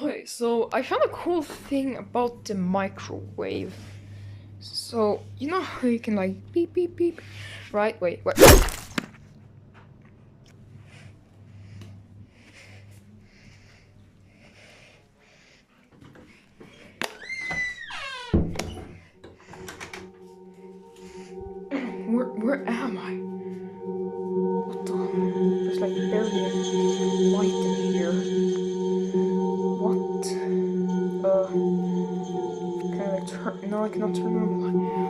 Okay, so I found a cool thing about the microwave. So, you know how you can like beep beep beep? Right? Wait. Where am I? What the? There's like barely any light in here. What? Can I like turn? No, I cannot turn on the light.